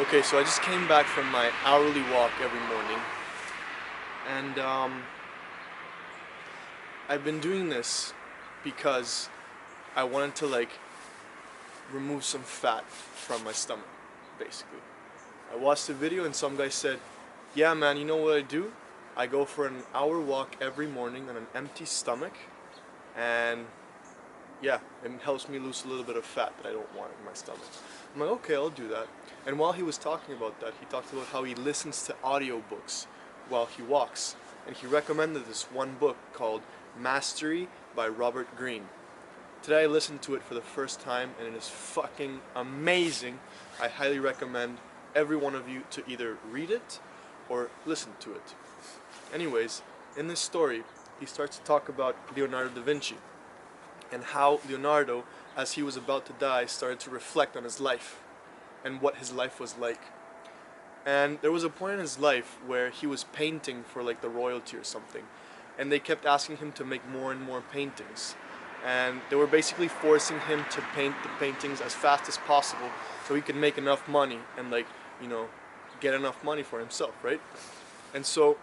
Okay, so I just came back from my hourly walk every morning, and I've been doing this because I wanted to remove some fat from my stomach, basically. I watched a video and some guy said, yeah man, you know what I do? I go for an hour walk every morning on an empty stomach, and yeah, it helps me lose a little bit of fat that I don't want in my stomach. I'm like, okay, I'll do that. And while he was talking about that, he talked about how he listens to audiobooks while he walks. And he recommended this one book called Mastery by Robert Greene. Today I listened to it for the first time and it is fucking amazing. I highly recommend every one of you to either read it or listen to it. Anyways, in this story, he starts to talk about Leonardo da Vinci and how Leonardo, as he was about to die, started to reflect on his life and what his life was like. And there was a point in his life where he was painting for like the royalty or something, and they kept asking him to make more and more paintings, and they were basically forcing him to paint the paintings as fast as possible so he could make enough money and get enough money for himself, right? And so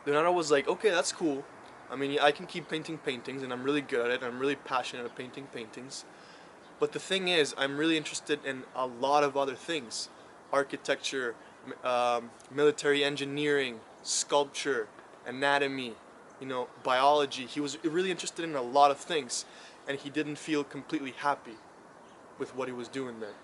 Leonardo was like, okay, that's cool. I mean, I can keep painting paintings and I'm really good at it. I'm really passionate at painting paintings. But the thing is, I'm really interested in a lot of other things. Architecture, military engineering, sculpture, anatomy, biology. He was really interested in a lot of things, and he didn't feel completely happy with what he was doing there.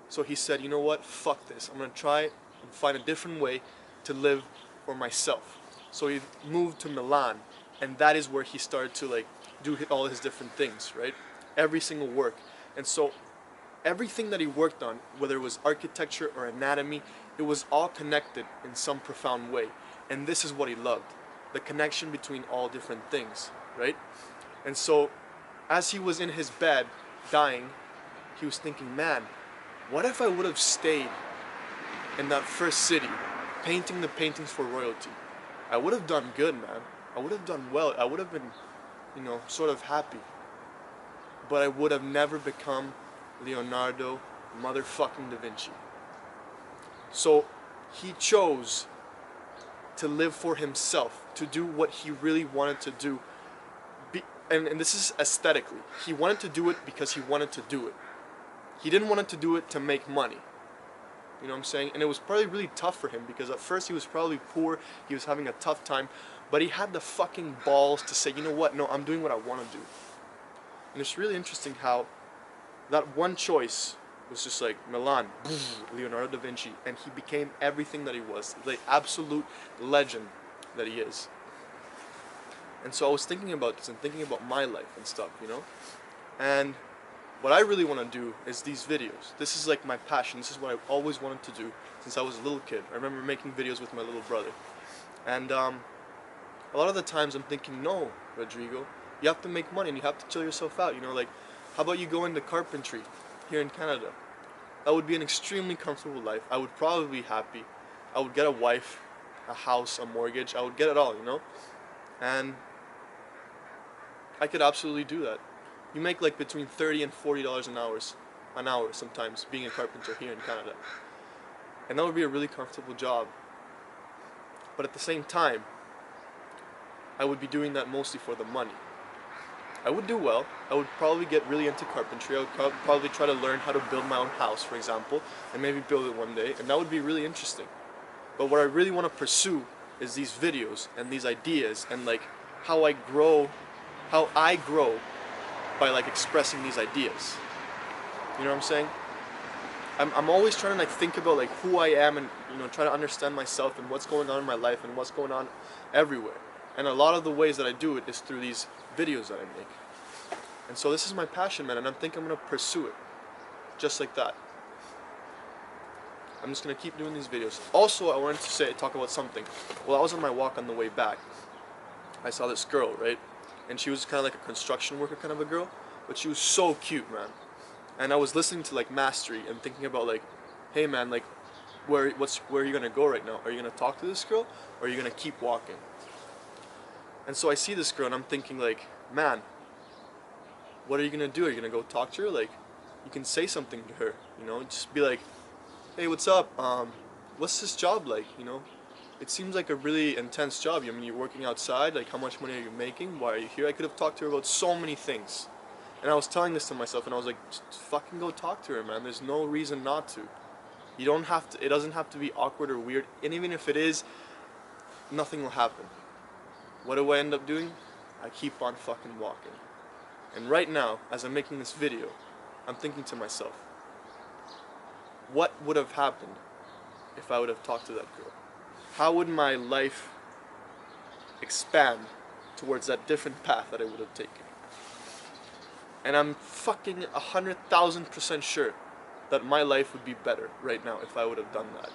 So he said, you know what, fuck this. I'm gonna try and find a different way to live for myself. So he moved to Milan, and that is where he started to do all his different things, right? Every single work. And so everything that he worked on, whether it was architecture or anatomy, it was all connected in some profound way. And this is what he loved, the connection between all different things, right? And so as he was in his bed dying, he was thinking, man, what if I would have stayed in that first city painting the paintings for royalty? I would have done good, man. I would have done well. I would have been, sort of happy. But I would have never become Leonardo motherfucking da Vinci. So he chose to live for himself, to do what he really wanted to do. And this is aesthetically. He wanted to do it because he wanted to do it. He didn't want to do it to make money. You know what I'm saying? And it was probably really tough for him because at first he was probably poor, he was having a tough time, but he had the fucking balls to say, you know what, no, I'm doing what I want to do. And it's really interesting how that one choice was just like Milan, Leonardo da Vinci, and he became everything that he was, the absolute legend that he is. And so I was thinking about this and thinking about my life and stuff, And what I really want to do is these videos. This is like my passion. This is what I've always wanted to do since I was a little kid. I remember making videos with my little brother. And a lot of the times I'm thinking, no, Rodrigo, you have to make money and you have to chill yourself out. How about you go into carpentry here in Canada? That would be an extremely comfortable life. I would probably be happy. I would get a wife, a house, a mortgage. I would get it all, And I could absolutely do that. You make between $30 and $40 an hour sometimes being a carpenter here in Canada. And that would be a really comfortable job. But at the same time, I would be doing that mostly for the money. I would do well. I would probably get really into carpentry. I would probably try to learn how to build my own house, for example, and maybe build it one day, and that would be really interesting. But what I really want to pursue is these videos and these ideas and how I grow by expressing these ideas. You know what I'm saying? I'm always trying to think about who I am and try to understand myself and what's going on in my life and what's going on everywhere. And a lot of the ways that I do it is through these videos that I make. And so this is my passion, man, and I think I'm going to pursue it. Just like that. I'm just going to keep doing these videos. Also, I wanted to talk about something. Well, I was on my walk on the way back. I saw this girl, right? And she was kind of like a construction worker kind of a girl. But she was so cute, man. And I was listening to Mastery and thinking about hey man, where are you going to go right now? Are you going to talk to this girl? Or are you going to keep walking? And so I see this girl and I'm thinking man, what are you going to do? Are you going to go talk to her? You can say something to her, just be hey, what's up? What's this job like? You know, it seems like a really intense job. I mean, you're working outside. Like, how much money are you making? Why are you here? I could have talked to her about so many things. And I was telling this to myself, and I was like, just fucking go talk to her, man. There's no reason not to. You don't have to. It doesn't have to be awkward or weird. And even if it is, nothing will happen. What do I end up doing? I keep on fucking walking. And right now, as I'm making this video, I'm thinking to myself, what would have happened if I would have talked to that girl? How would my life expand towards that different path that I would have taken? And I'm fucking 100,000% sure that my life would be better right now if I would have done that.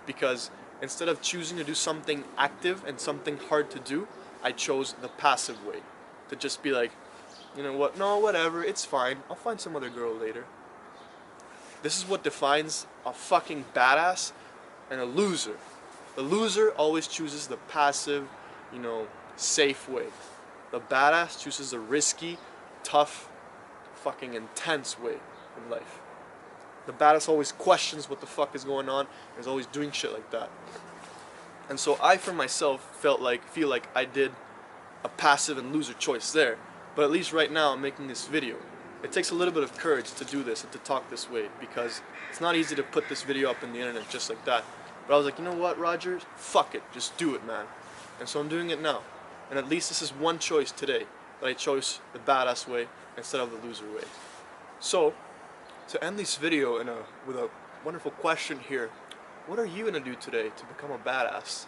Because instead of choosing to do something active and something hard to do, I chose the passive way. To just be like, you know what, no, whatever, it's fine, I'll find some other girl later. This is what defines a fucking badass and a loser. The loser always chooses the passive, you know, safe way. The badass chooses a risky, tough, fucking intense way in life. The badass always questions what the fuck is going on and is always doing shit like that. And so I, for myself, feel like I did a passive and loser choice there. But at least right now I'm making this video. It takes a little bit of courage to do this and to talk this way, because it's not easy to put this video up on the internet just like that. But I was like, you know what, Roger? Fuck it. Just do it, man. And so I'm doing it now. And at least this is one choice today, that I chose the badass way instead of the loser way. So, to end this video with a wonderful question here, what are you going to do today to become a badass?